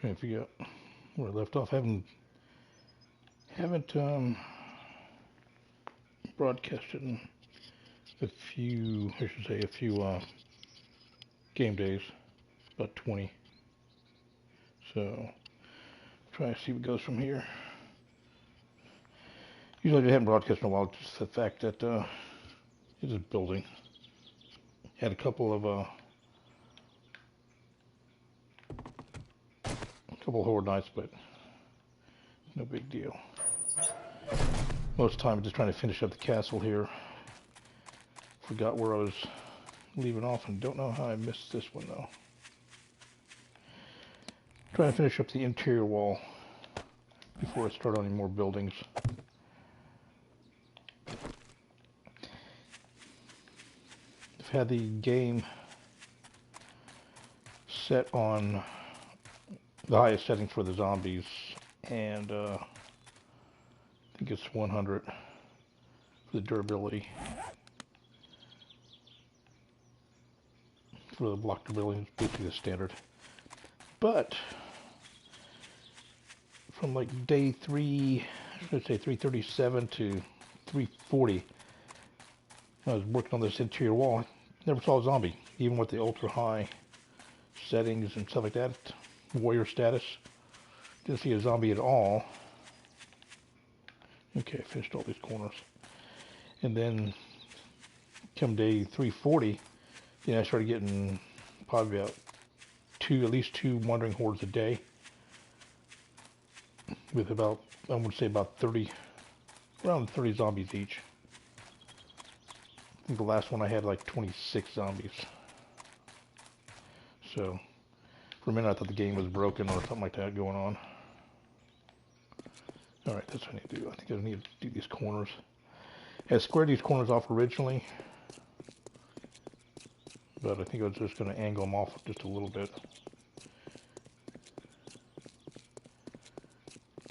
Trying to figure out where I left off. Haven't broadcasted in a few, I should say, a few game days, about 20. So try to see what goes from here. Usually I haven't broadcasted in a while. Just the fact that it is building. Had a couple of horde nights, but no big deal. Most of the time I'm just trying to finish up the castle here. Forgot where I was leaving off and don't know how I missed this one though. Trying to finish up the interior wall before I start on any more buildings. I've had the game set on the highest setting for the zombies, and I think it's 100 for the durability. For the block durability, it's basically the standard. But from like day 337 to 340, I was working on this interior wall. I never saw a zombie, even with the ultra high settings and stuff like that. Warrior status. Didn't see a zombie at all. Okay, I finished all these corners. And then come day 340, then I started getting probably about at least two wandering hordes a day. With about, I would say about 30, around 30 zombies each. I think the last one I had like 26 zombies. So, for a minute I thought the game was broken or something like that going on. Alright, that's what I need to do. I think I need to do these corners. I squared these corners off originally, but I think I was just going to angle them off just a little bit.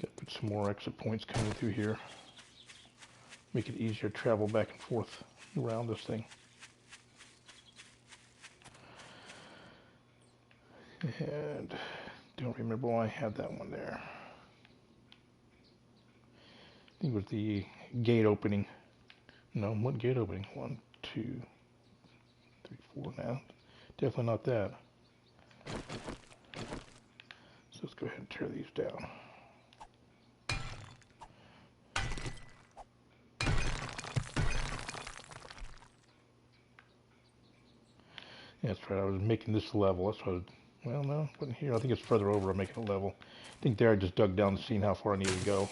Got to put some more exit points coming through here. Make it easier to travel back and forth around this thing. And don't remember why I had that one there. I think it was the gate opening. No, what gate opening? 1, 2, 3, 4 now. Definitely not that. So let's go ahead and tear these down. Yeah, that's right. I was making this level. That's what I was, well, no, wasn't here. I think it's further over. I'm making it level. I think there I just dug down to see how far I needed to go.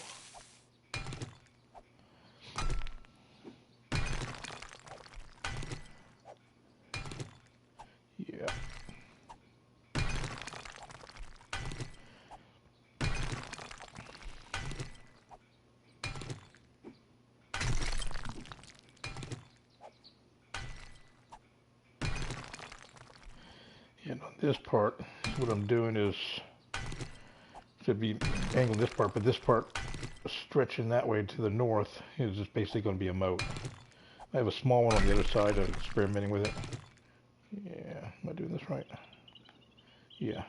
Yeah. And on this part, what I'm doing is, should be angling this part, but this part stretching that way to the north is just basically going to be a moat. I have a small one on the other side. I'm experimenting with it. Yeah, am I doing this right? Yeah.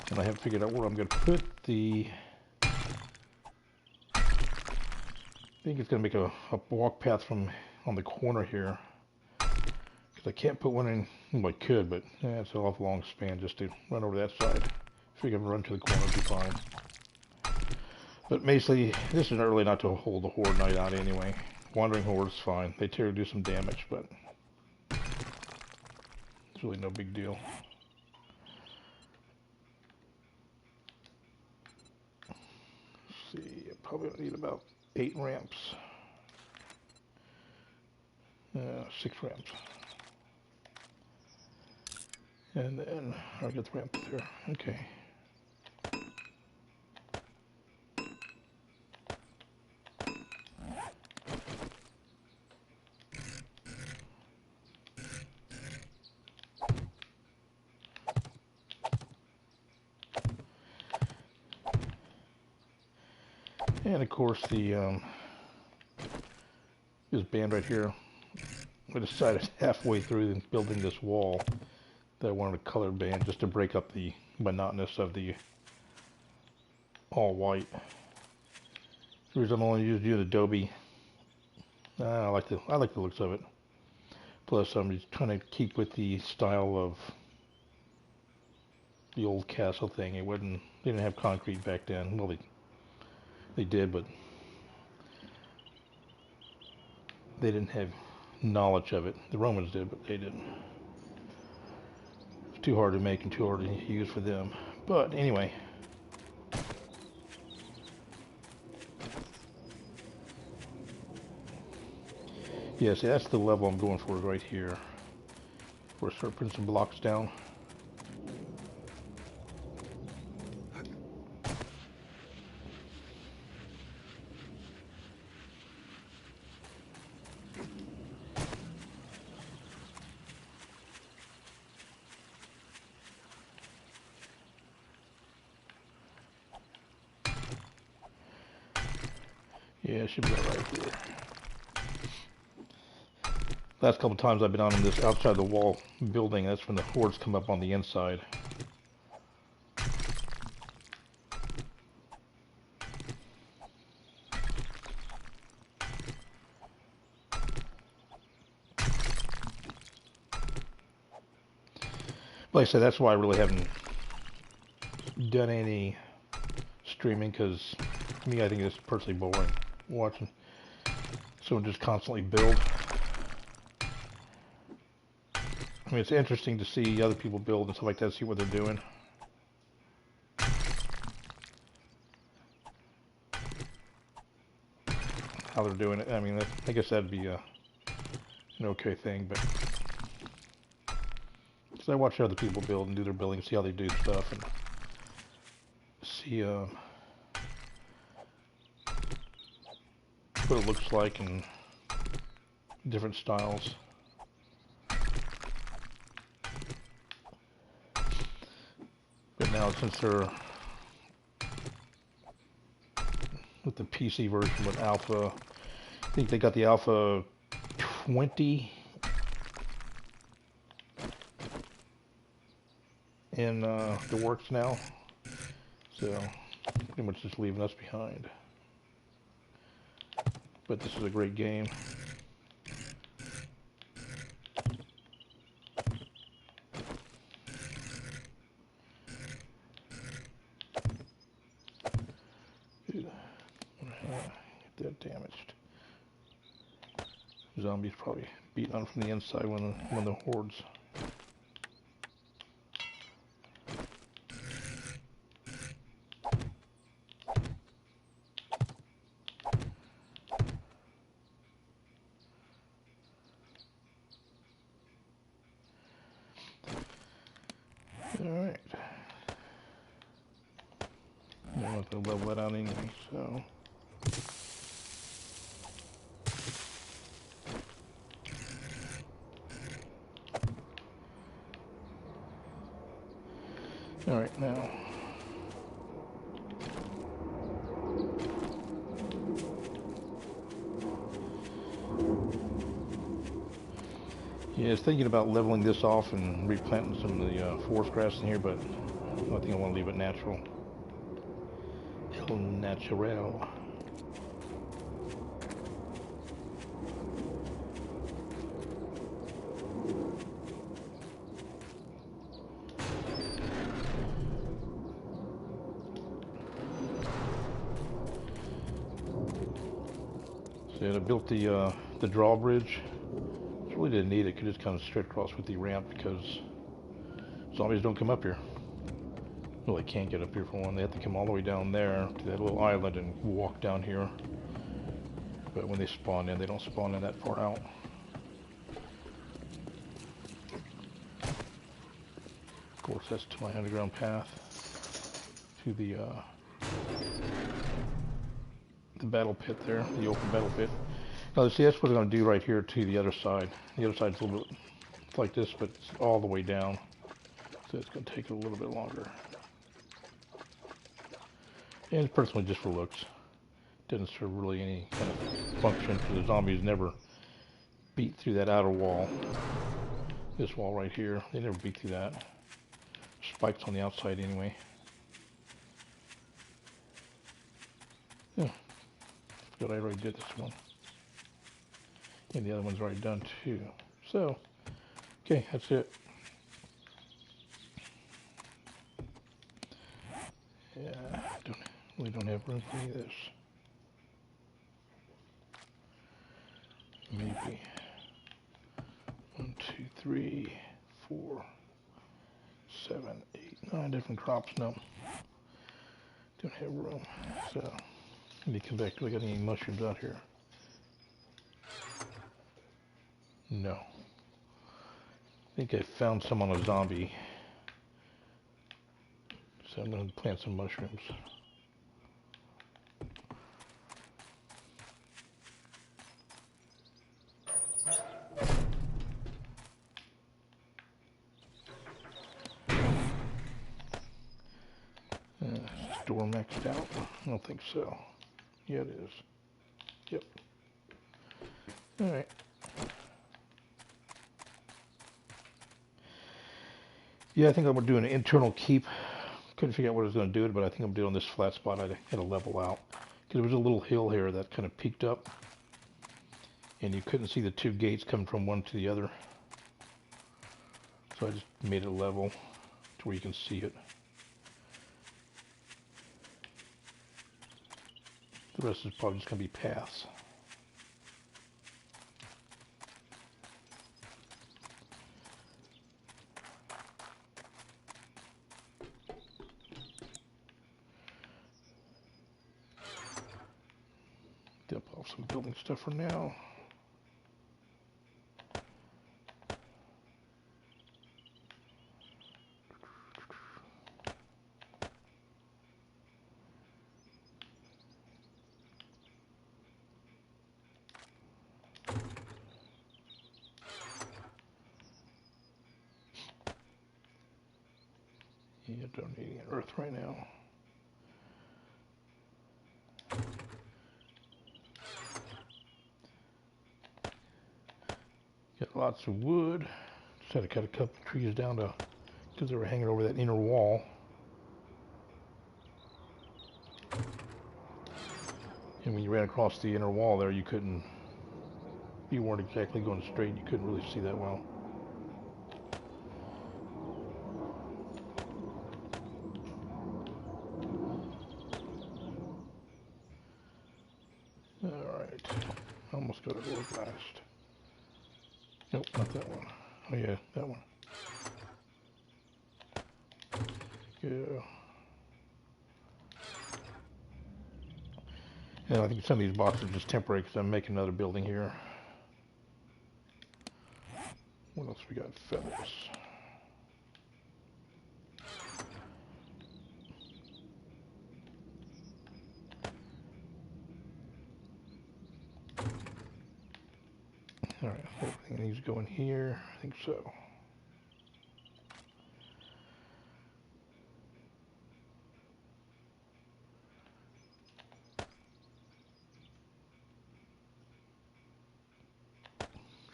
And I haven't figured out where I'm going to put the... I think it's going to make a walk path from on the corner here. Because I can't put one in, well, I could, but it's an awful long span just to run over that side. If you can run to the corner, it'll be fine. But basically, this is early not to hold the horde night out anyway. Wandering horde's fine. They tend to do some damage, but it's really no big deal. Let's see, I probably need about 8 ramps. 6 ramps. And then I'll get the ramp there. Okay. And of course this band right here, I decided halfway through building this wall that I wanted a colored band just to break up the monotonous of the all white. The reason I'm only using Adobe, I like the looks of it. Plus I'm just trying to keep with the style of the old castle thing. They didn't have concrete back then. Well, they did, but they didn't have knowledge of it. The Romans did, but they didn't. It's too hard to make and too hard to use for them. But anyway. Yeah, see, that's the level I'm going for right here. We're start putting some blocks down. Yeah, it should be alright here. Last couple times I've been on this outside the wall building, that's when the hordes come up on the inside. Like I said, that's why I really haven't done any streaming, because to me I think it's personally boring watching someone just constantly build. I mean, it's interesting to see other people build and stuff like that, see what they're doing. How they're doing it. I mean, I guess that'd be an okay thing, but so I watch other people build and do their building, see how they do stuff, and see what it looks like in different styles. But now, since they're with the PC version with Alpha, I think they got the Alpha 20 in the works now, so pretty much just leaving us behind. But this is a great game. Get that damaged. Zombies probably beating on from the inside when the hordes. Alright. I don't have to level that out anyway, so. Alright, now. Yeah, I was thinking about leveling this off and replanting some of the forest grass in here, but I think I want to leave it natural. El natural. So I built the drawbridge. Really didn't need it, could just kind of straight across with the ramp because zombies don't come up here. Well, they can't get up here for one. They have to come all the way down there to that little island and walk down here. But when they spawn in, they don't spawn in that far out. Of course, that's to my underground path to the battle pit there, the open battle pit. Now, see, that's what I'm going to do right here to the other side. The other side's a little bit like this, but it's all the way down. So it's going to take a little bit longer. And it's personally just for looks. doesn't serve really any kind of function because the zombies never beat through that outer wall. This wall right here, they never beat through that. Spikes on the outside anyway. Yeah, but I already did this one. And the other one's already done too. So, okay, that's it. Yeah, we don't have room for any of this. Maybe 1, 2, 3, 4, 7, 8, 9 different crops. No, don't have room. So, let me come back. Do I got any mushrooms out here? No. I think I found some on a zombie. So I'm going to plant some mushrooms. Is this door maxed out? I don't think so. Yeah, it is. Yep. Alright. Yeah, I think I'm going to do an internal keep. Couldn't figure out what I was going to do, but I think I'm doing this flat spot. I had to level out. Because there was a little hill here that kind of peaked up. And you couldn't see the two gates coming from one to the other. So I just made it level to where you can see it. The rest is probably just going to be paths. Dump off some building stuff for now. Yeah, donating earth right now. Got lots of wood. Just had to cut a couple trees down to because they were hanging over that inner wall. And when you ran across the inner wall there, you weren't exactly going straight. You couldn't really see that well. Alright. Almost got a little blast. Nope, not that one. Oh yeah, that one. Yeah. And I think some of these boxes are just temporary because I'm making another building here. What else we got? Feathers. Alright, everything needs to go in here. I think so.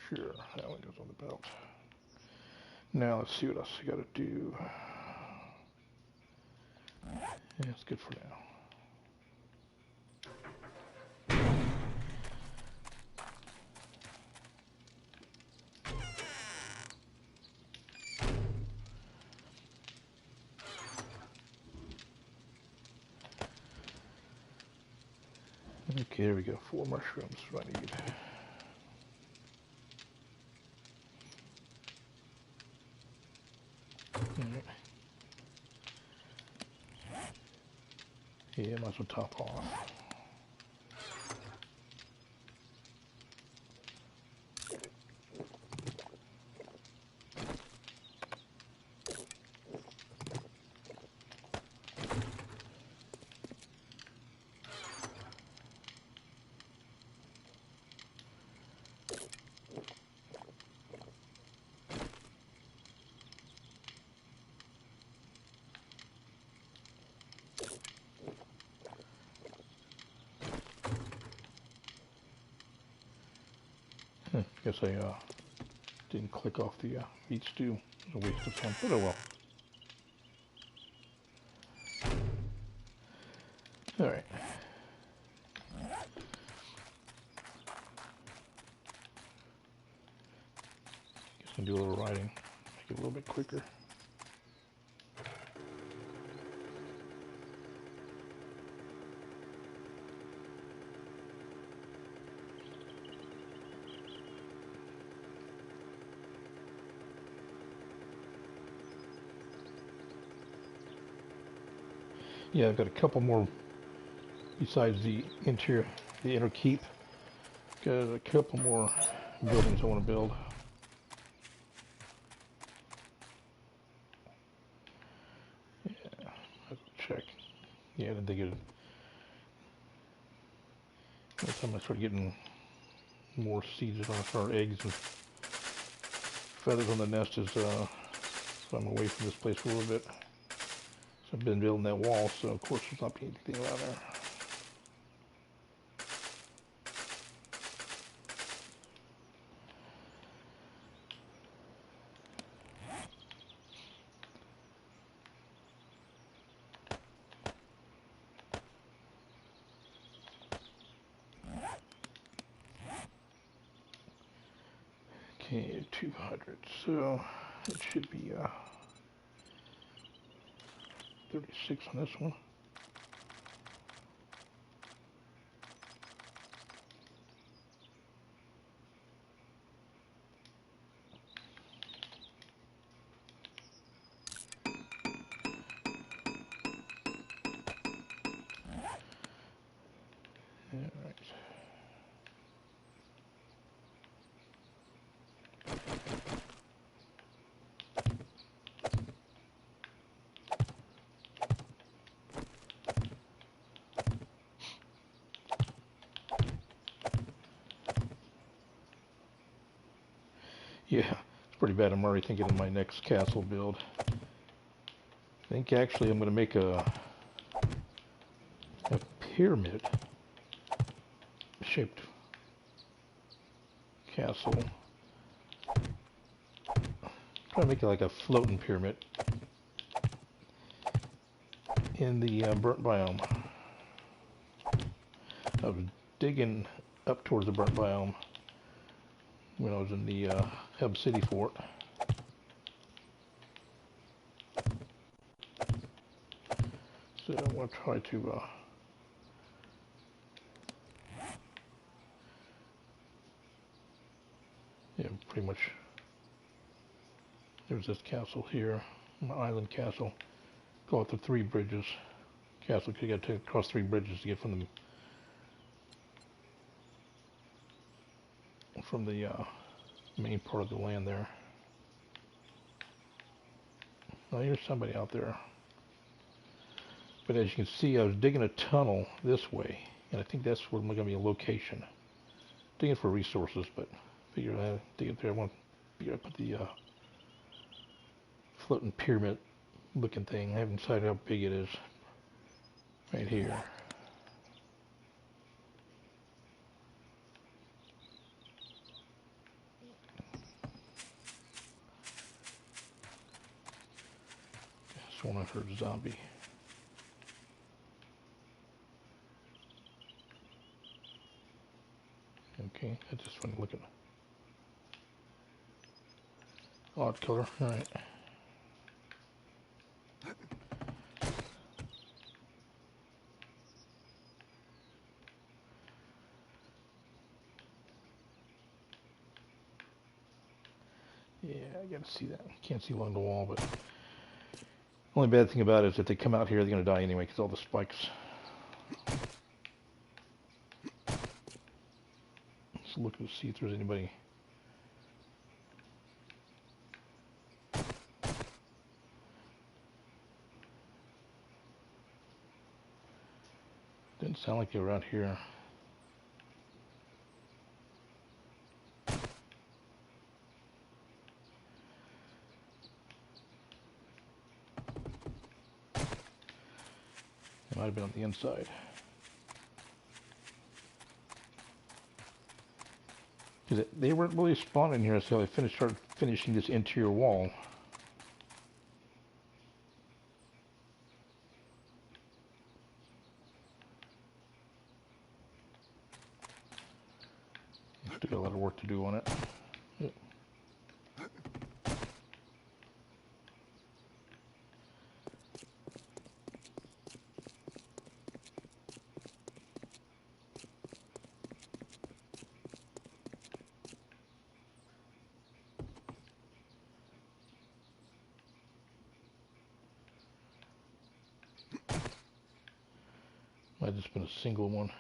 Sure, that one goes on the belt. Now let's see what else I gotta do. Yeah, it's good for now. Okay, there we go. 4 mushrooms. What I need. Right. Yeah, might as well top off. Guess I didn't click off the meat stew. It was a waste of time, but oh well. Alright. Guess I can do a little riding. Make it a little bit quicker. Yeah, I've got a couple more besides the interior, the inner keep. Got a couple more buildings I want to build. Yeah, let's check. Yeah, I didn't think it. By the time I start getting more seeds or eggs and feathers on the nest is so I'm away from this place for a little bit. So I've been building that wall, so of course there's not anything around there. Okay, 200. So it should be 36 on this one. All right. Yeah, it's pretty bad. I'm already thinking of my next castle build. I think actually I'm going to make a pyramid shaped castle. Try to make it like a floating pyramid in the burnt biome. I was digging up towards the burnt biome when I was in the Hub City fort. So I want to try to yeah, pretty much. There's this castle here, an island castle. Go out the 3 bridges. Castle, you got to cross 3 bridges to get from the main part of the land there. Now here's somebody out there. But as you can see, I was digging a tunnel this way, and I think that's where going to be a location. Digging for resources, but figured I'd dig it there. I figured I'd put the floating pyramid looking thing. I haven't decided how big it is. Right here. That's one I heard zombie. Okay, I just want to look at odd color. All right. Yeah, I gotta see that. Can't see along the wall, but only bad thing about it is if they come out here, they're gonna die anyway because all the spikes. Let's look and see if there's anybody. Didn't sound like they were out here. It might have been on the inside. Because they weren't really spawning here until I started finishing this interior wall. Still got a lot of work to do on it. Yep. Might have just been a single one.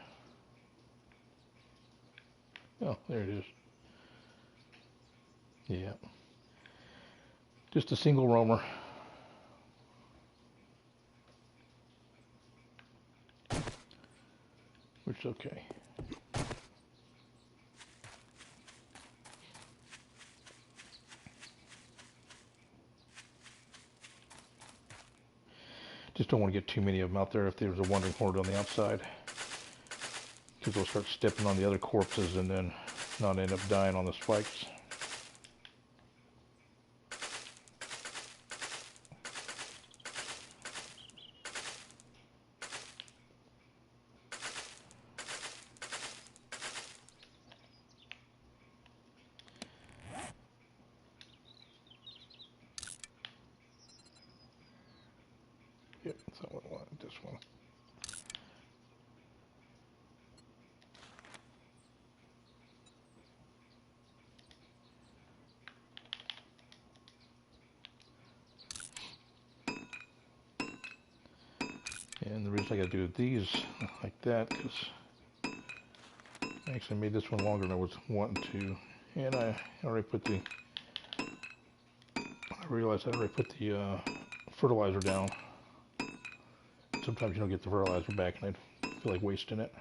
Oh, there it is. Yeah. Just a single roamer. Which is okay. Just don't want to get too many of them out there if there's a wandering horde on the outside. Because they'll start stepping on the other corpses and then not end up dying on the spikes. Yep, that's not what I wanted, this one. And the reason I got to do these like that, because I actually made this one longer than I was wanting to. And I already put the, I realized I already put the fertilizer down. Sometimes you don't get the fertilizer back and I feel like wasting it.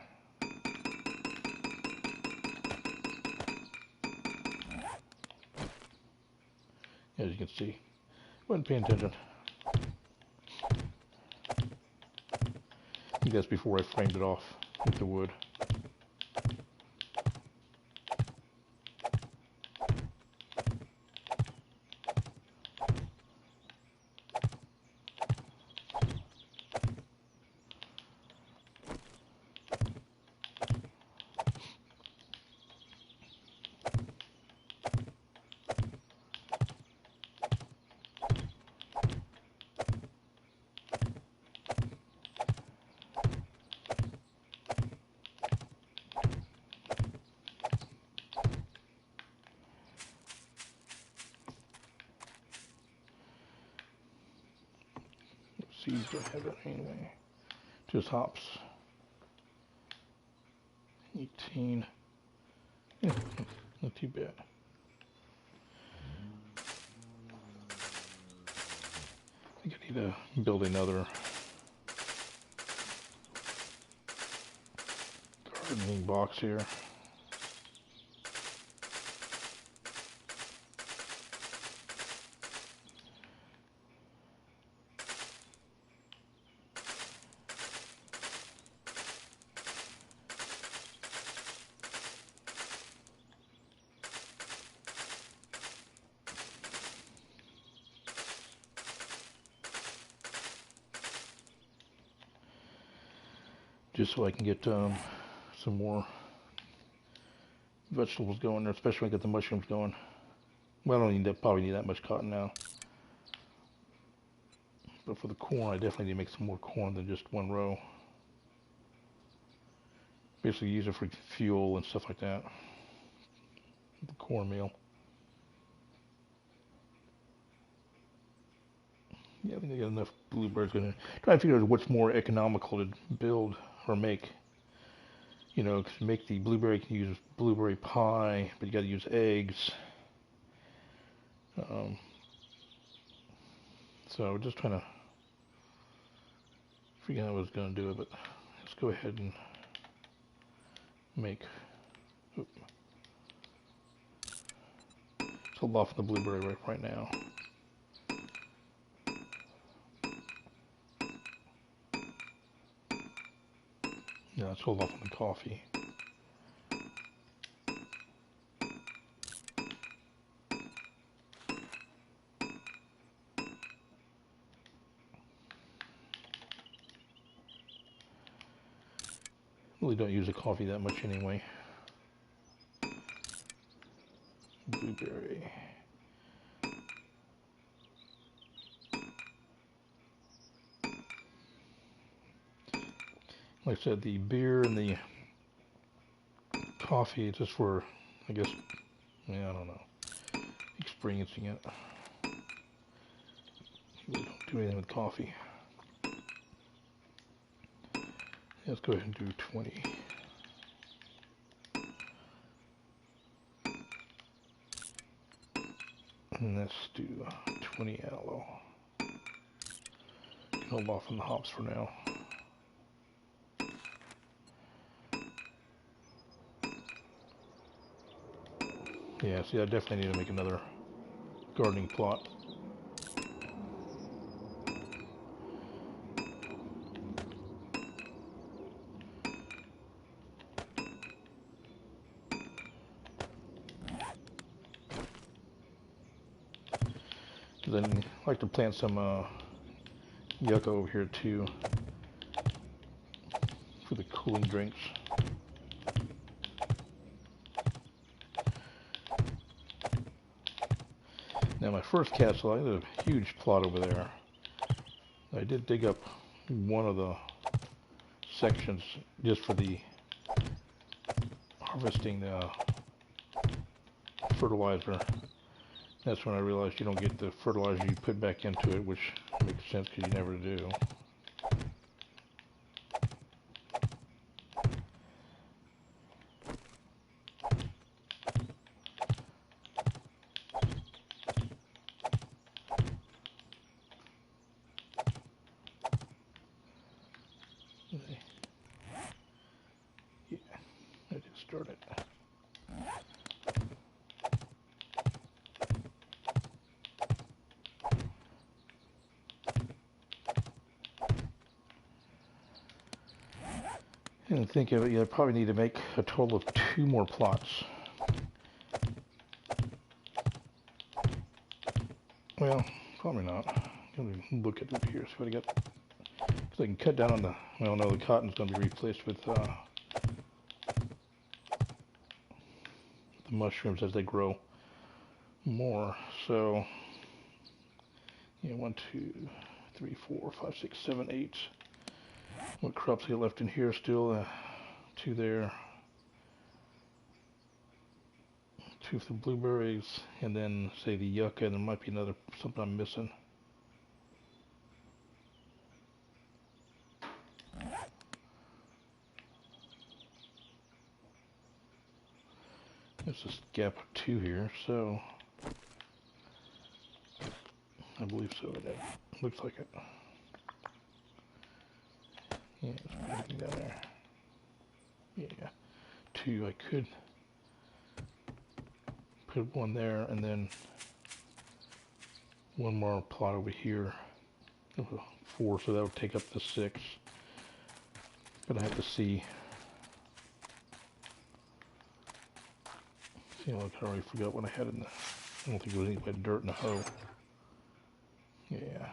As you can see, wasn't paying attention. I think that's before I framed it off with the wood. Seeds don't have it anyway. Just hops. 18. Yeah, not too bad. I think I need to build another gardening box here. Just so I can get some more vegetables going there, especially when I get the mushrooms going. Well, I don't need that, probably need that much cotton now. But for the corn, I definitely need to make some more corn than just one row. Basically use it for fuel and stuff like that. The cornmeal. Yeah, I think I got enough blueberries going to try and figure out what's more economical to build or make. You know, to make the blueberry, you can use blueberry pie, but you got to use eggs. So just trying to figure out how I was going to do it, but let's go ahead and make. Let's hold off on the blueberry right now. Yeah, let's hold off on the coffee. Really don't use the coffee that much anyway. Blueberry. Like I said, the beer and the coffee, it's just for, I guess, yeah, I don't know, experiencing it. Really don't do anything with coffee. Let's go ahead and do 20. And let's do 20 aloe. Hold off on the hops for now. Yeah, see, I definitely need to make another gardening plot. Then I like to plant some yucca over here too for the cooling drinks. Now my first castle, I had a huge plot over there. I did dig up one of the sections just for the harvesting the fertilizer. That's when I realized you don't get the fertilizer you put back into it, which makes sense because you never do. Yeah, I did start it. And think of it, you probably need to make a total of 2 more plots. Well, probably not. I'm going to look at it here, see what I got. Because I can cut down on the, well, no, the cotton's going to be replaced with the mushrooms as they grow more. So, yeah, 1, 2, 3, 4, 5, 6, 7, 8. What crops I got left in here still? 2 there. 2 for the blueberries, and then say the yucca, and there might be another something I'm missing. There's this gap of 2 here, so I believe so. It looks like it. Yeah, it's anything down there. Yeah, 2. I could put 1 there, and then 1 more plot over here. 4, so that would take up the 6. But I have to see. See, look, I already forgot what I had in the. I don't think there was any but dirt and a hoe. Yeah.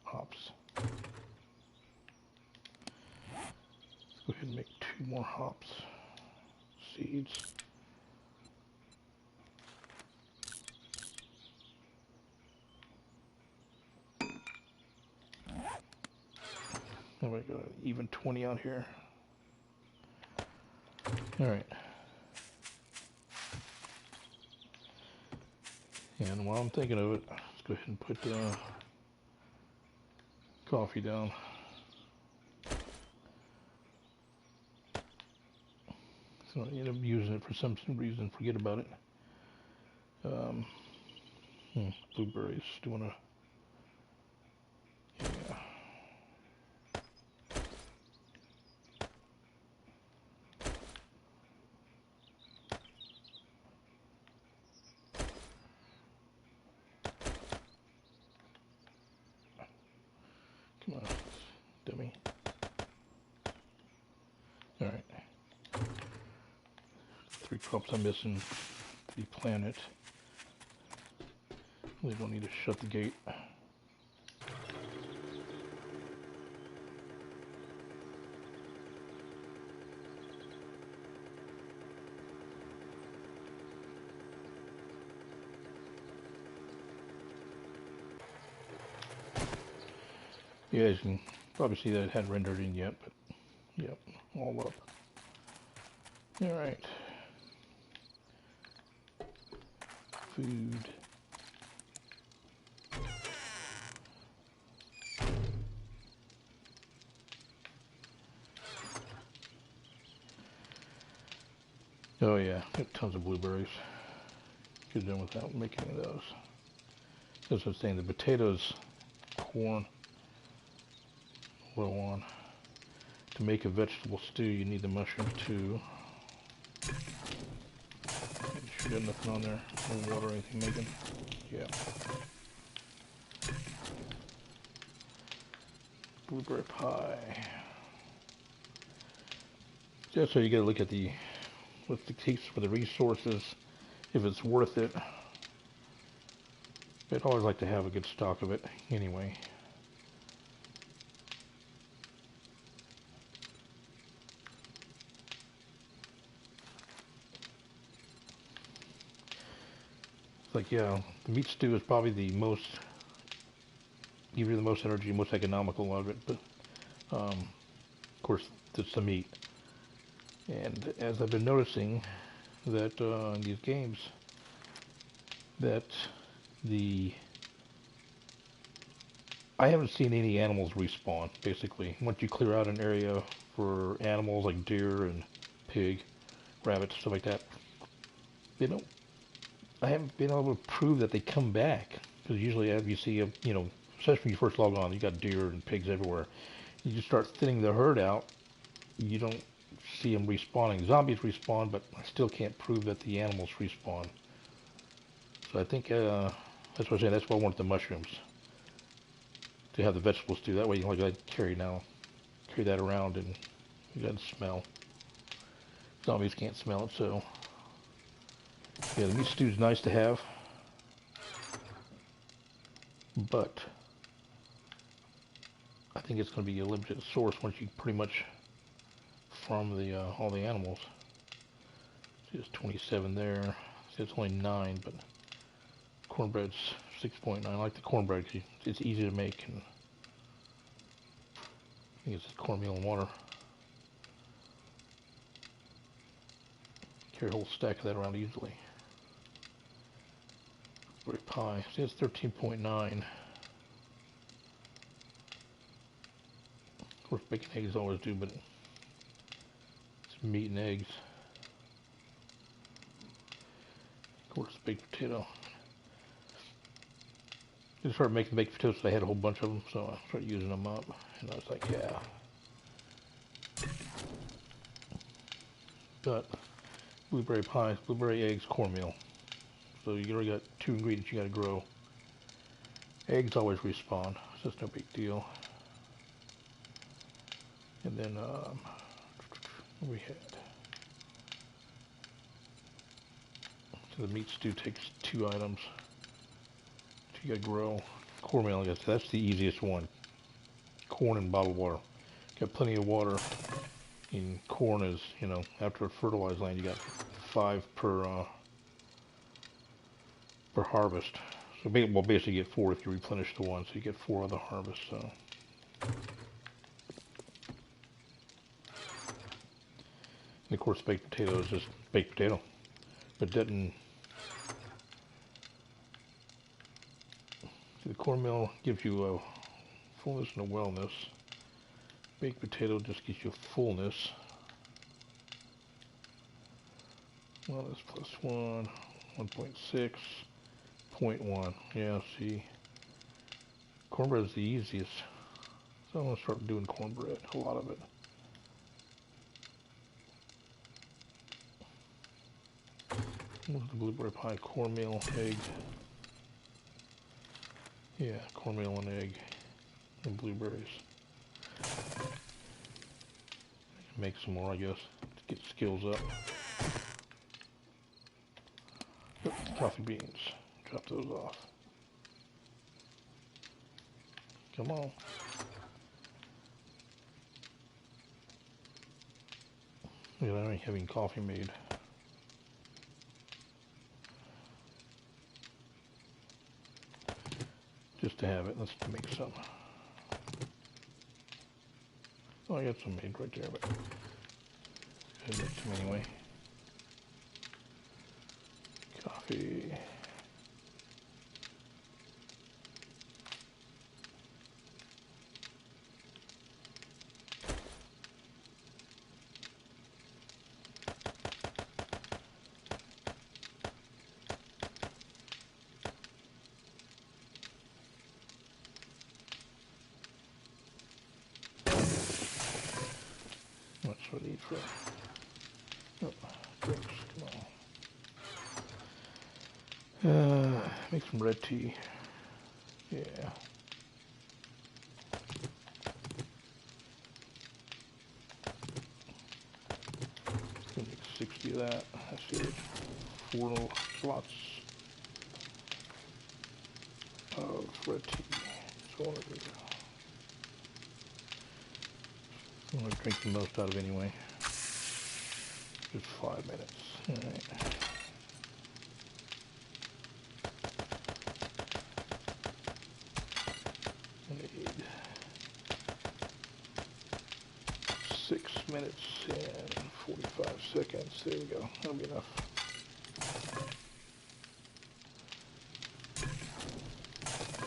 Hops. Let's go ahead and make 2 more hops. Seeds. And we got an even 20 out here. Alright. And while I'm thinking of it, let's go ahead and put coffee down. So I end up using it for some reason, forget about it. Blueberries, do you want to, yeah. Come on, dummy. Alright. 3 crops I'm missing to be planted. Really don't need to shut the gate. Yeah, as you can probably see that it hadn't rendered in yet, but yep, all up. Alright. Food. Oh yeah, got tons of blueberries. Could have done without making any of those. As I was saying, the potatoes, corn, low on. To make a vegetable stew, you need the mushrooms too. Make sure there's nothing on there, no water or anything making. Yeah. Blueberry pie. Yeah, so you gotta look at what's the case for the resources, if it's worth it. I'd always like to have a good stock of it anyway. Like, yeah, the meat stew is probably the most, even the most energy, most economical of it, but of course it's the meat. And as I've been noticing that in these games, that I haven't seen any animals respawn, basically. Once you clear out an area for animals like deer and pig, rabbits, stuff like that, they don't, I haven't been able to prove that they come back. Because usually if you see, especially when you first log on, you got deer and pigs everywhere. You just start thinning the herd out, you don't see them respawning. Zombies respawn, but I still can't prove that the animals respawn. So I think, that's what I'm saying, that's why I wanted the mushrooms. To have the vegetables too. That way you can carry that around and it doesn't smell. Zombies can't smell it, so yeah, the meat stew is nice to have, but I think it's going to be a limited source once you pretty much farm all the animals. See, there's 27 there. See, it's only 9, but cornbread's 6.9. I like the cornbread because it's easy to make, and I think it's just cornmeal and water. Carry a whole stack of that around easily. Blueberry pie. See, it's 13.9. Of course, bacon and eggs always do, but it's meat and eggs. Of course, baked potato. I started making baked potatoes, so I had a whole bunch of them, so I started using them up, and I was like, yeah. But blueberry pies, blueberry eggs, cornmeal. So you already got 2 ingredients you got to grow. Eggs always respawn, so it's no big deal. And then what we had. So the meat stew takes 2 items. You got to grow cornmeal. I guess that's the easiest one. Corn and bottled water. Got plenty of water. And corn is, after a fertilized land, you got 5 per harvest. So basically you get 4 if you replenish the one, so you get 4 on the harvest. So. And of course, baked potato is just baked potato, but doesn't. The cornmeal gives you a fullness and a wellness. Baked potato just gives you fullness. Wellness plus 1, 1.6, 0.1. Yeah, see, cornbread is the easiest. So I'm going to start doing cornbread, a lot of it. What's the blueberry pie? Cornmeal, egg. Yeah, cornmeal and egg and blueberries. Make some more, I guess, to get skills up. Oops, coffee beans. Drop those off. Come on. Look at that, I'm having coffee made. Just to have it, let's make some. Oh, I got some made right there, but I mix them anyway. Coffee. That's what I need for drinks. Come on. Make some red tea. Yeah. Gonna make 60 of that. That's it. 4 little slots of red tea. So I'm gonna drink the most out of anyway. Just 5 minutes. All right. I need 6 minutes and 45 seconds. There we go. That'll be enough.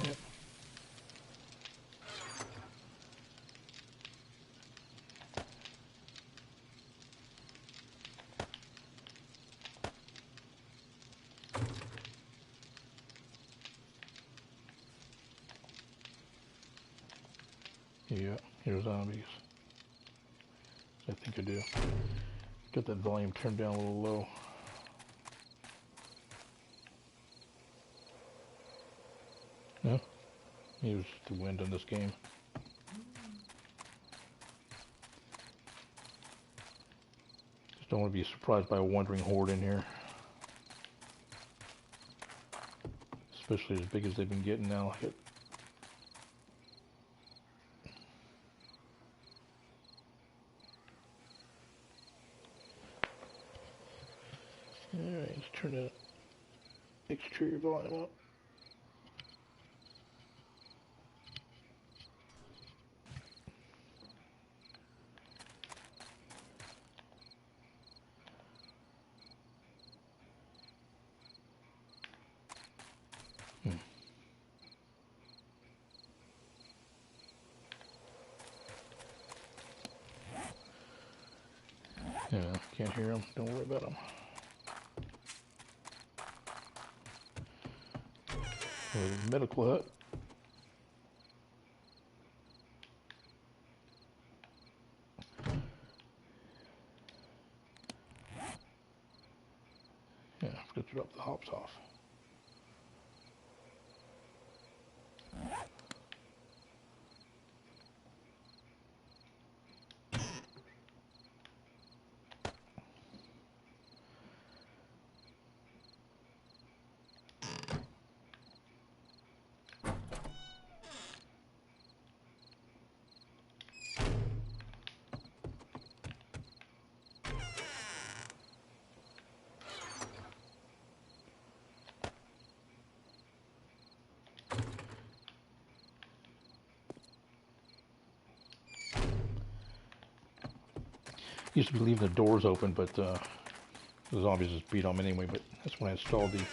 Yep. Yeah, here's zombies. I think I do. Got that volume turned down a little low. No? Use the wind in this game. Just don't want to be surprised by a wandering horde in here. Especially as big as they've been getting now. Alright, let's turn the exterior volume up. Yeah, can't hear them. Don't worry about them. Medical hut. Yeah, I forgot to drop the hops off. Used to be leaving the doors open, but the zombies just beat them anyway. But that's when I installed the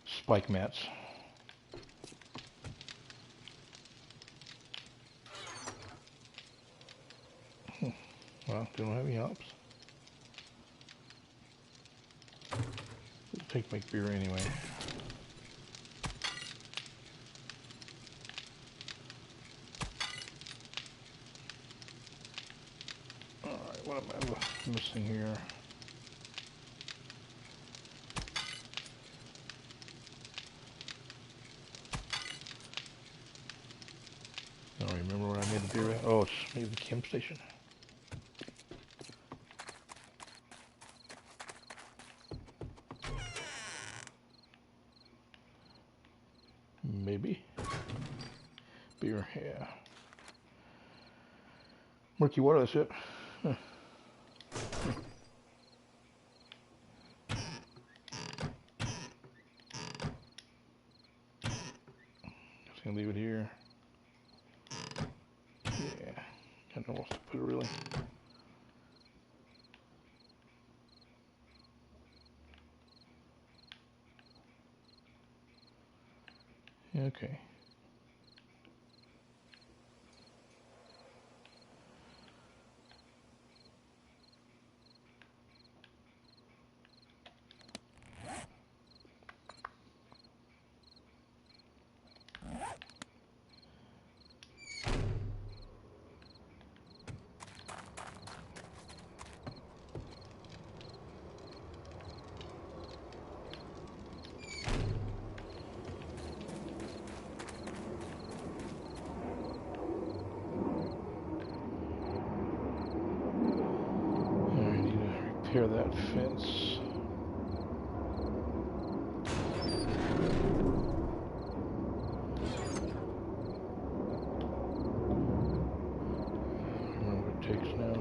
spike mats. Well, they don't have any hops. It'll take to make beer anyway. Alright, what am I missing here? I don't remember what I made the beer at. Oh, it's maybe the chem station. Maybe. Beer, yeah. Murky water, that's it. Huh. Just gonna leave it here. Yeah. I don't know what else to put really. Okay. I need to repair that fence. Takes now.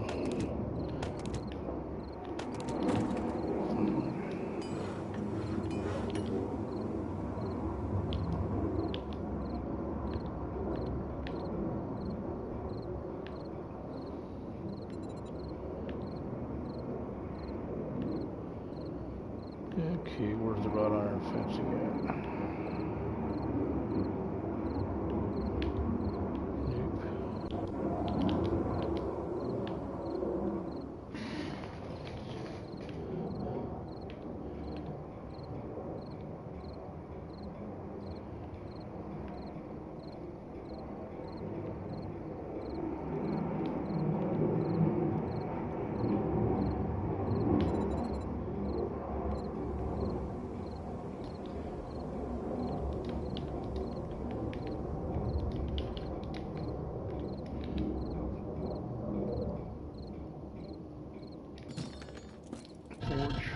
Okay, where's the wrought iron fencing at? Forge.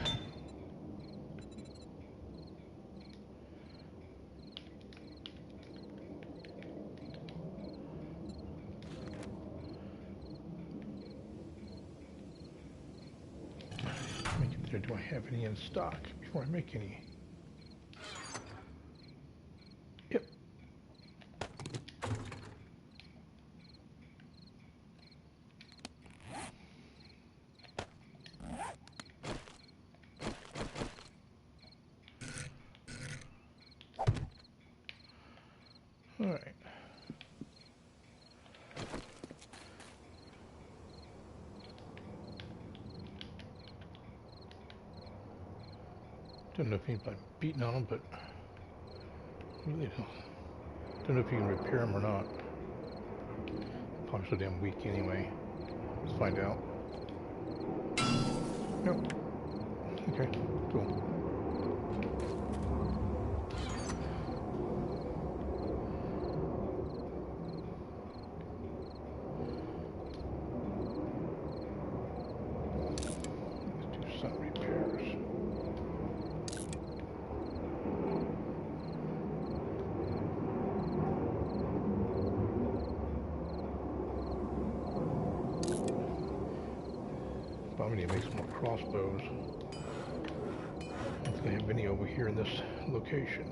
Do I have any in stock before I make any? Yep. All right. Don't know if anybody's beating on them, but really don't know if you can repair them or not. Probably so damn weak anyway. Let's find out. Nope. Okay, cool. Let's do some repairs. Probably need to make some more crossbows. I don't think I have any over here in this location.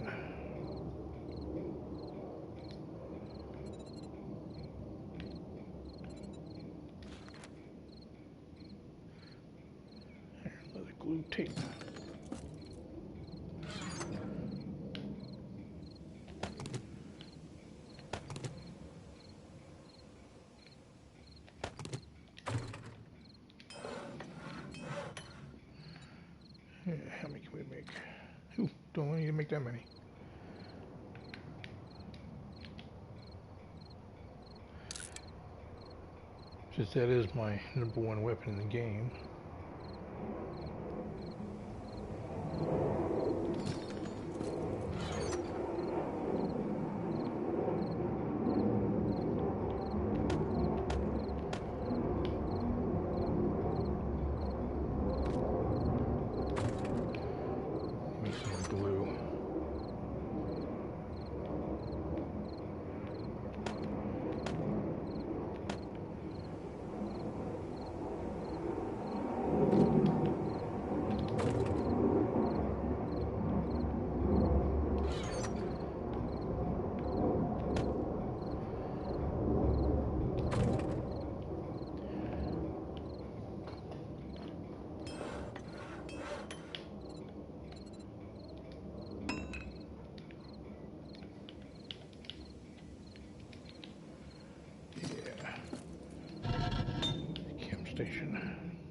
There, leather glue tape. Yeah, how many can we make? Ooh, don't need to make that many. Since that is my #1 weapon in the game. Make some more glue.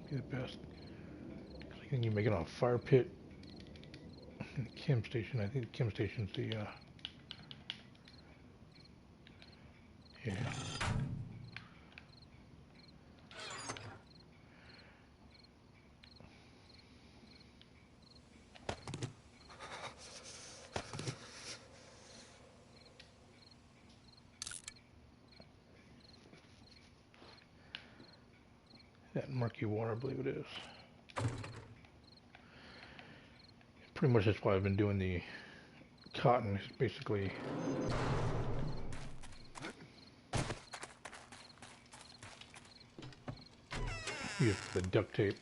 be the best. I think you make it on a fire pit. And the chem station. I think the chem station's the yeah. That murky water, I believe it is. Pretty much that's why I've been doing the cotton. It's basically use the duct tape.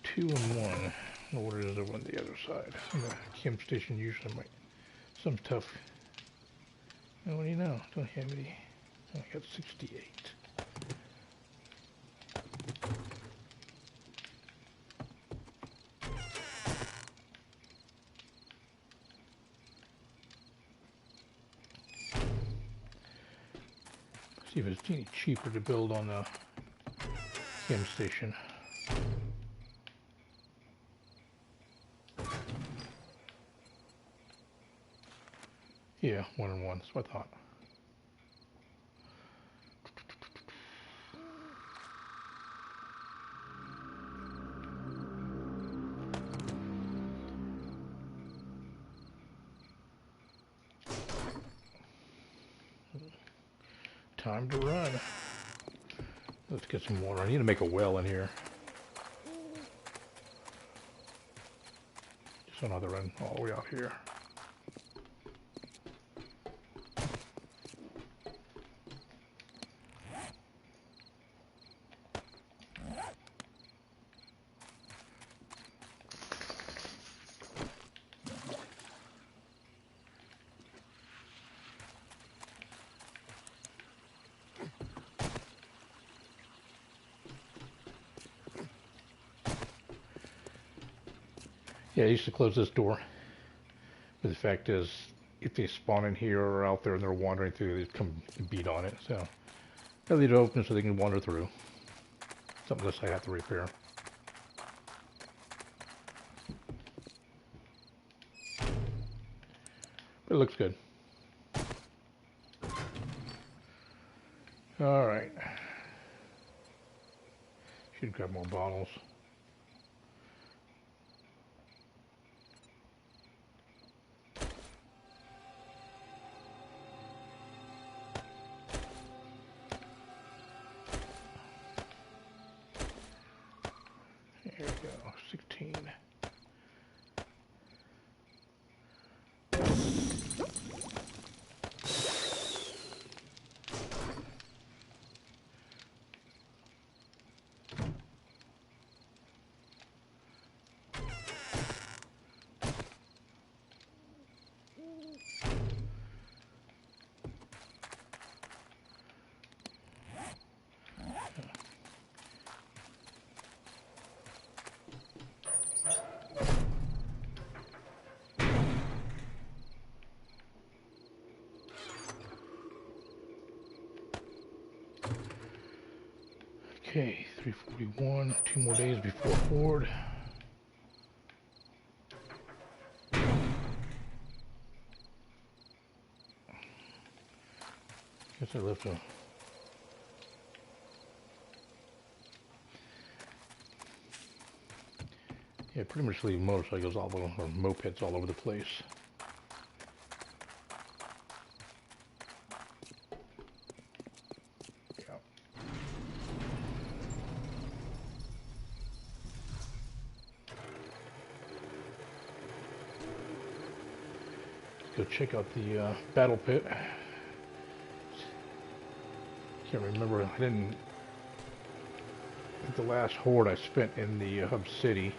Two and one. I don't know what it is over on the other side. And the chem station usually might some tough. Oh, what do you know? Don't have any. I got 68. See if it's any cheaper to build on the chem station. Yeah, 1 and 1. That's what I thought. Time to run. Let's get some water. I need to make a well in here. Just another run all the way out here. Yeah, I used to close this door, but the fact is, if they spawn in here or out there and they're wandering through, they come and beat on it. So I leave it open so they can wander through. Something else I have to repair. But it looks good. All right. Should grab more bottles. There we go, 16. Okay, 341, 2 more days before Horde. Guess I left a... Yeah, pretty much leave motorcycles all over, or mopeds all over the place. Go check out the battle pit. Can't remember. I think the last Horde I spent in the hub city.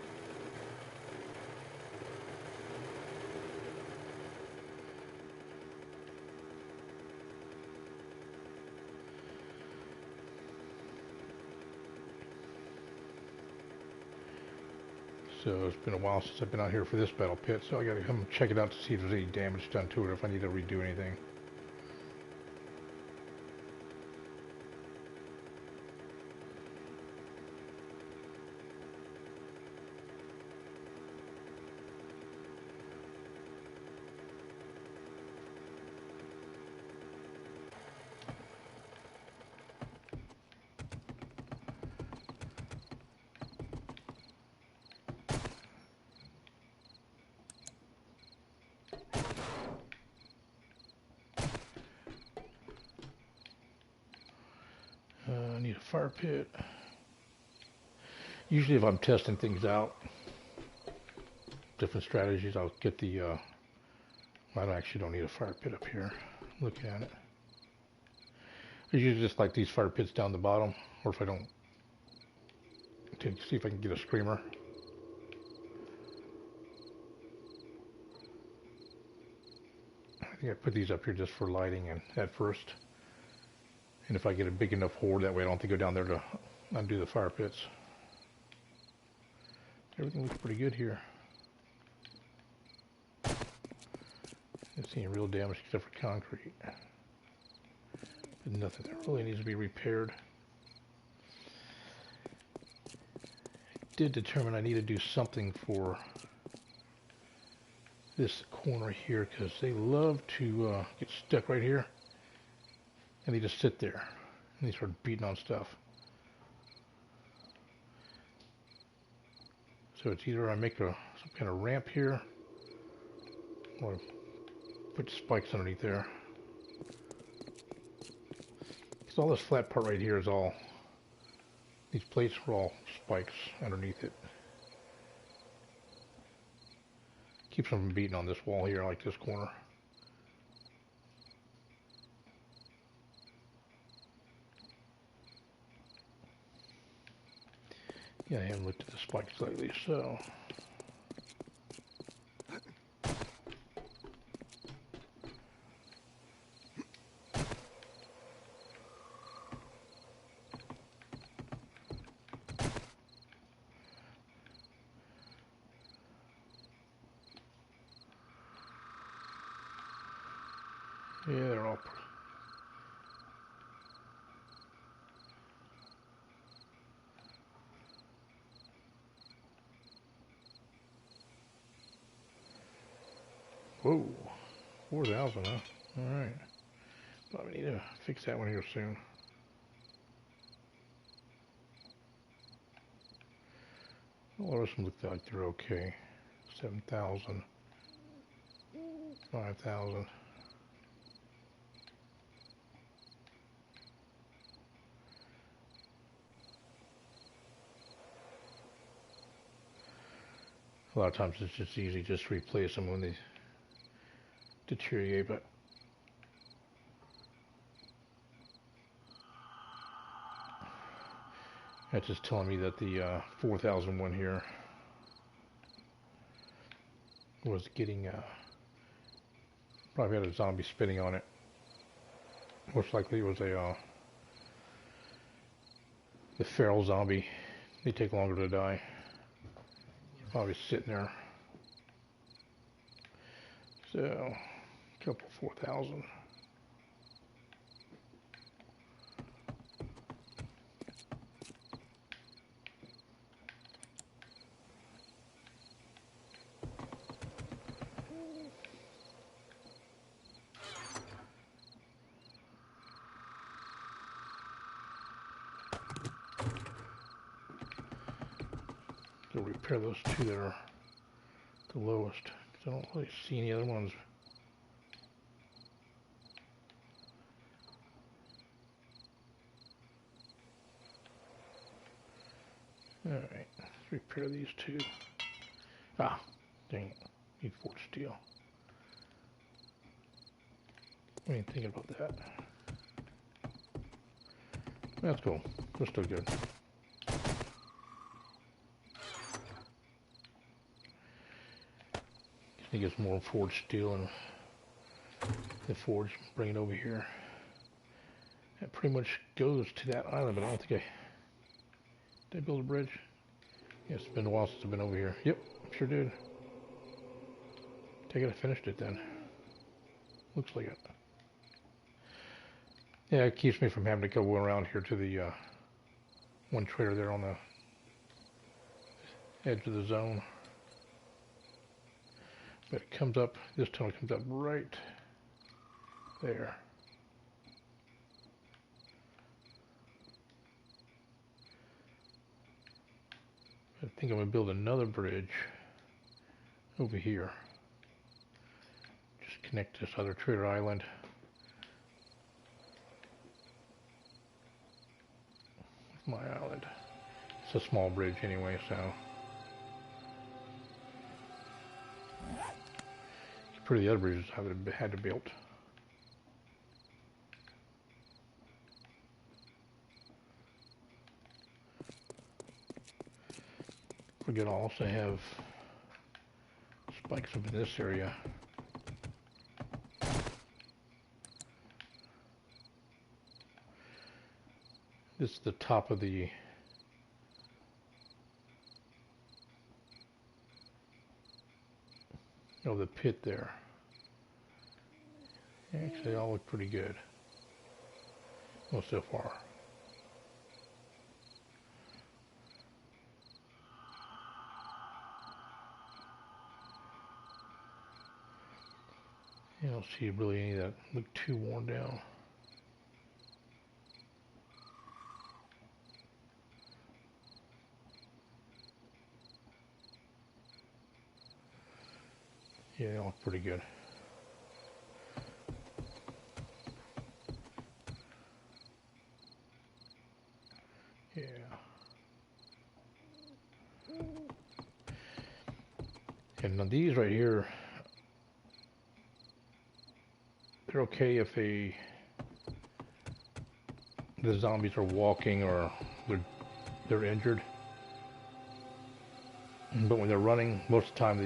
So it's been a while since I've been out here for this battle pit, so I gotta come check it out to see if there's any damage done to it, if I need to redo anything. I need a fire pit. Usually if I'm testing things out, different strategies, I'll get the, I actually don't need a fire pit up here. Looking at it. I usually just like these fire pits down the bottom, or if I don't, to see if I can get a screamer. I think I put these up here just for lighting and at first. And if I get a big enough horde, that way I don't have to go down there to undo the fire pits. Everything looks pretty good here. Not seeing real damage except for concrete. But nothing that really needs to be repaired. I did determine I need to do something for this corner here because they love to get stuck right here. And they just sit there and they start beating on stuff. So it's either I make some kind of ramp here or put spikes underneath there. Because all this flat part right here is all, these plates are all spikes underneath it. Keeps them from beating on this wall here, like this corner. Yeah, I haven't looked at the spikes lately, so. Yeah, they're all. Whoa, 4,000, huh? Alright. Probably need to fix that one here soon. All of them look like they're okay. 7,000. 5,000. A lot of times it's just easy just to replace them when they deteriorate, but that's just telling me that the 4,000 one here was getting probably had a zombie spitting on it. Most likely it was a the feral zombie. They take longer to die. Probably sitting there. So, a couple 4,000. Go repair those two that are the lowest, because I don't really see any other ones. Alright, let's repair these two. Ah, dang it. Need forged steel. I ain't thinking about that. That's cool. They're still good. Just need to get some more forged steel and the forge, bring it over here. That pretty much goes to that island, but I don't think did I build a bridge? Yes, it's been a while since I've been over here. Yep, sure did. Take it, I finished it then. Looks like it. Yeah, it keeps me from having to go around here to the one trader there on the edge of the zone. But it comes up, this tunnel comes up right there. I think I'm going to build another bridge over here. Just connect this other trader island. With my island. It's a small bridge anyway, so. It's pretty the other bridges I had to build. We're going to also have spikes up in this area. This is the top of the pit there. Actually, they all look pretty good. Well, so far. I don't see really any that look too worn down. Yeah, they all look pretty good. Yeah. And now these right here, they're okay if the zombies are walking or they're injured. But when they're running, most of the time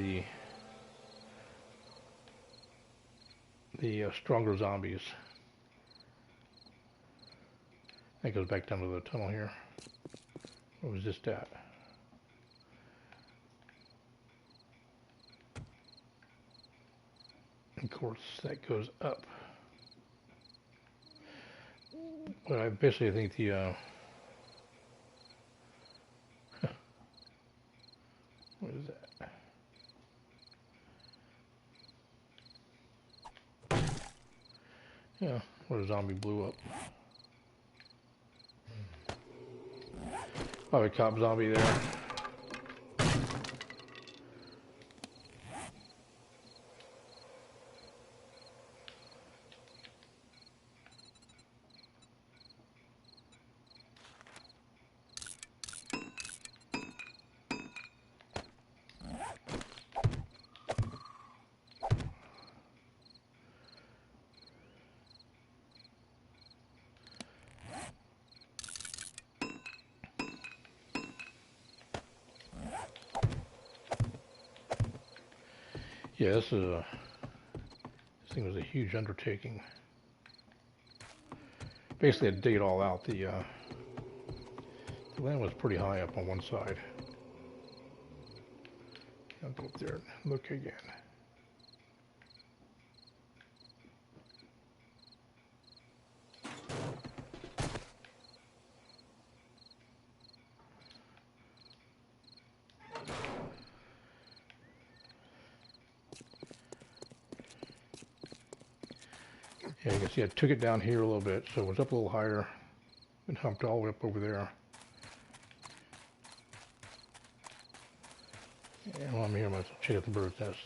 the stronger zombies. That goes back down to the tunnel here. What was this at? Of course, that goes up. But I basically think the what is that? Yeah, where a zombie blew up. Probably a cop zombie there. Yeah, this thing was a huge undertaking. Basically, I had to dig it all out. The land was pretty high up on one side. I'll go up there and look again. Yeah, you can see I took it down here a little bit, so it was up a little higher and humped all the way up over there. And while I'm here, I'm going to check out the bird's nest.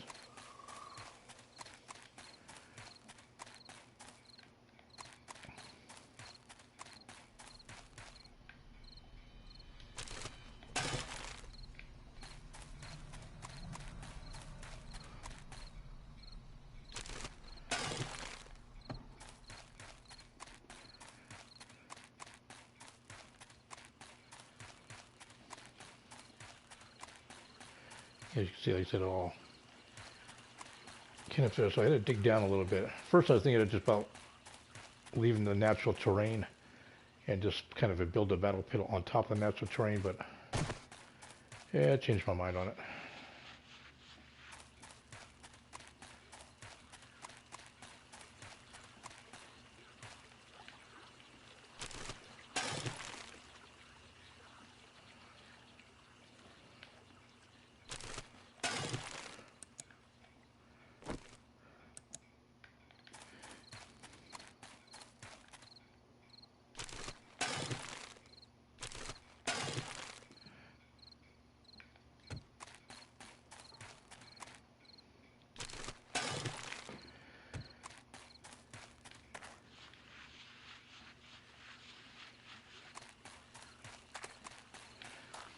As you can see, like I said, all kind of so I had to dig down a little bit. First, I was thinking of just about leaving the natural terrain and just kind of build a battle pit on top of the natural terrain, but Yeah, I changed my mind on it.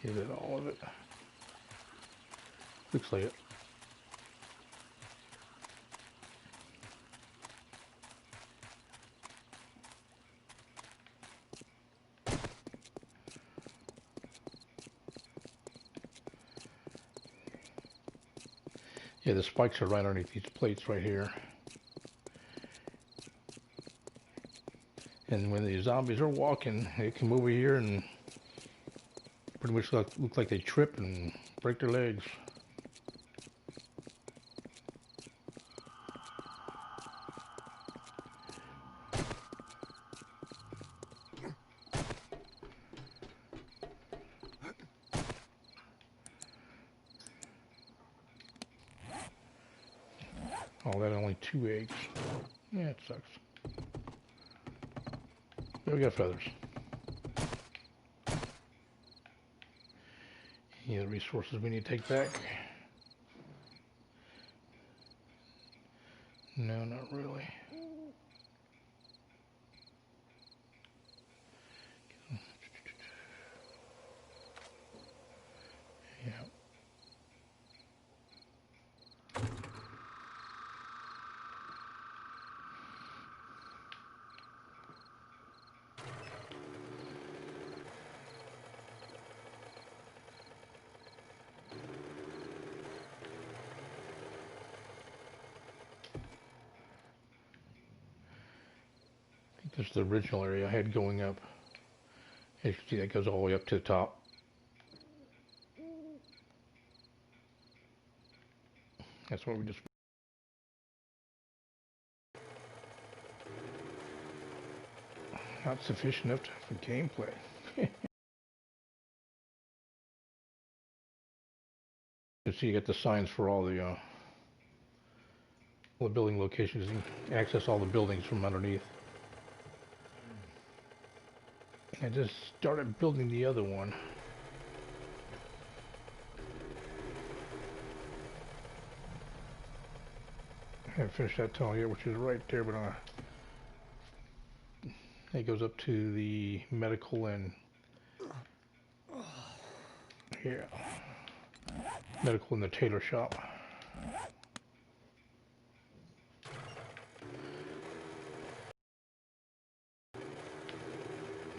Get it, all of it. Looks like it. Yeah, the spikes are right underneath these plates right here. And when the zombies are walking, they come over here and pretty much look like they trip and break their legs. Oh, that only 2 eggs. Yeah, it sucks. But we got feathers. Any other resources we need to take back? No, not really. Yeah. I think this is the original area I had going up. As you can see, that goes all the way up to the top. That's what we just... Not sufficient enough for gameplay. You see, you get the signs for all the building locations. You can access all the buildings from underneath. I just started building the other one. I haven't finished that tunnel yet, which is right there, but it goes up to the medical and here, medical in the tailor shop.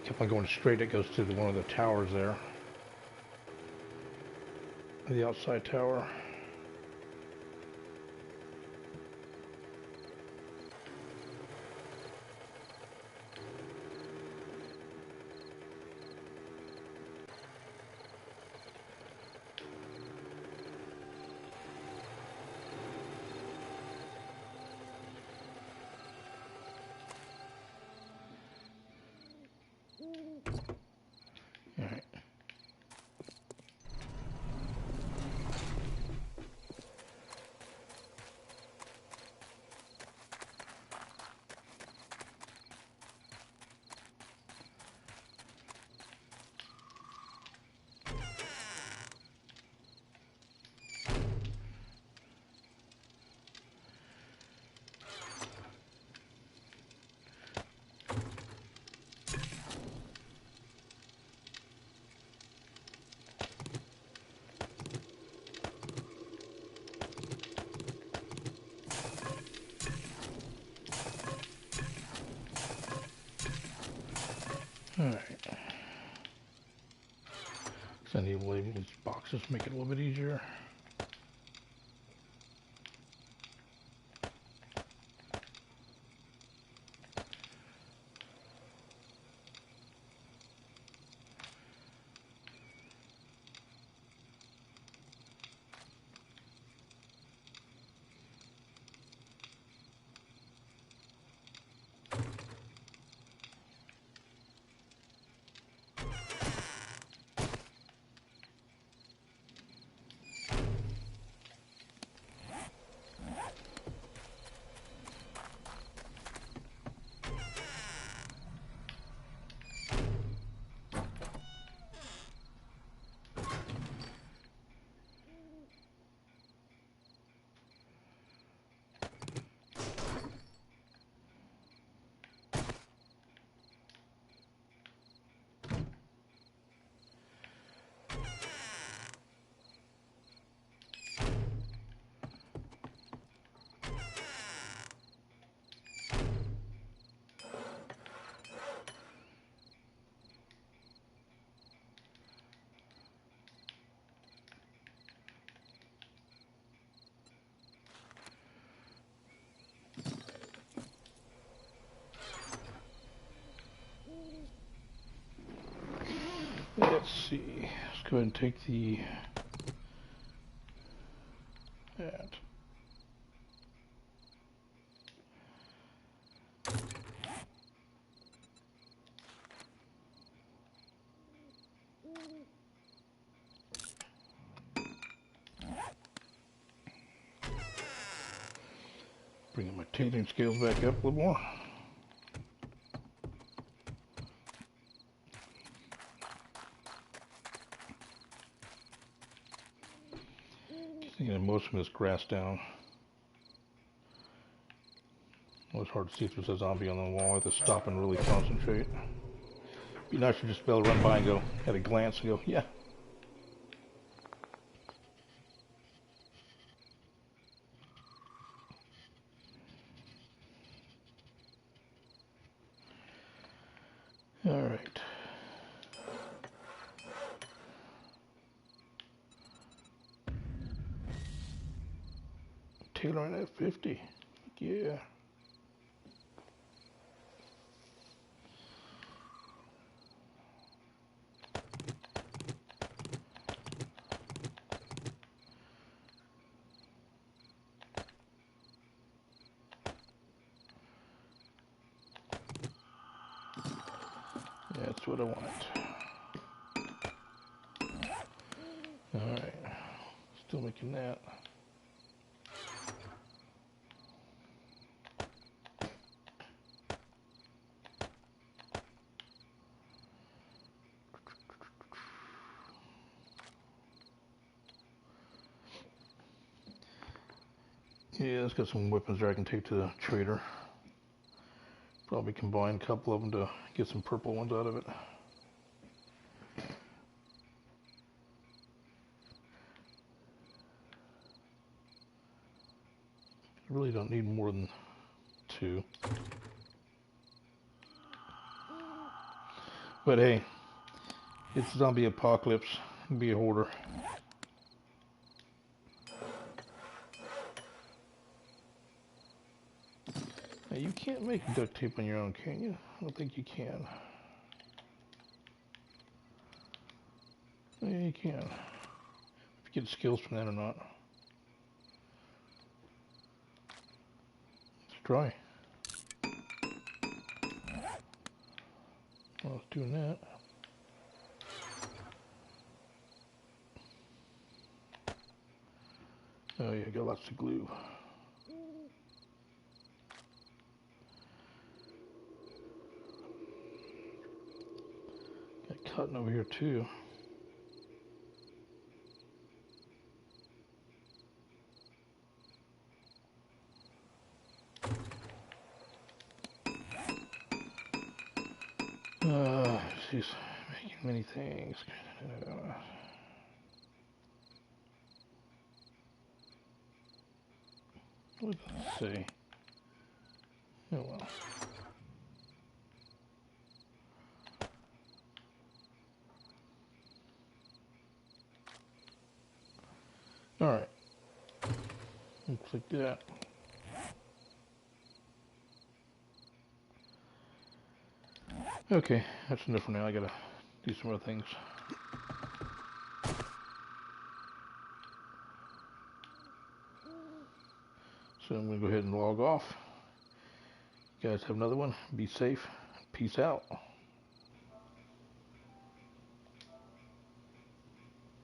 Kept on going straight. It goes to one of the towers there, the outside tower. All right. All right. So I need to label these boxes, make it a little bit easier. let's see. Let's go ahead and take that. Bringing my tailoring scales back up a little more. Getting most of this grass down. It was hard to see if there's a zombie on the wall. I have to stop and really concentrate. Be nice to just be able to run by and go, at a glance and go, yeah. All right. Tailoring at 50. Yeah. That's what I want. Alright. Still making that. Yeah, let's get some weapons there I can take to the trader. Probably combine a couple of them to get some purple ones out of it. Really don't need more than 2. But hey, it's zombie apocalypse. Be a hoarder. Now you can't make duct tape on your own, can you? I don't think you can. Yeah, you can. If you get skills from that or not. Let's try. Well, I was doing that. Oh yeah, got lots of glue. Got cotton over here too. She's making many things. What does it say? Oh well. Alright. Looks like that. Okay, that's enough for now. I gotta do some other things. So I'm gonna go ahead and log off. You guys have another one. Be safe. Peace out.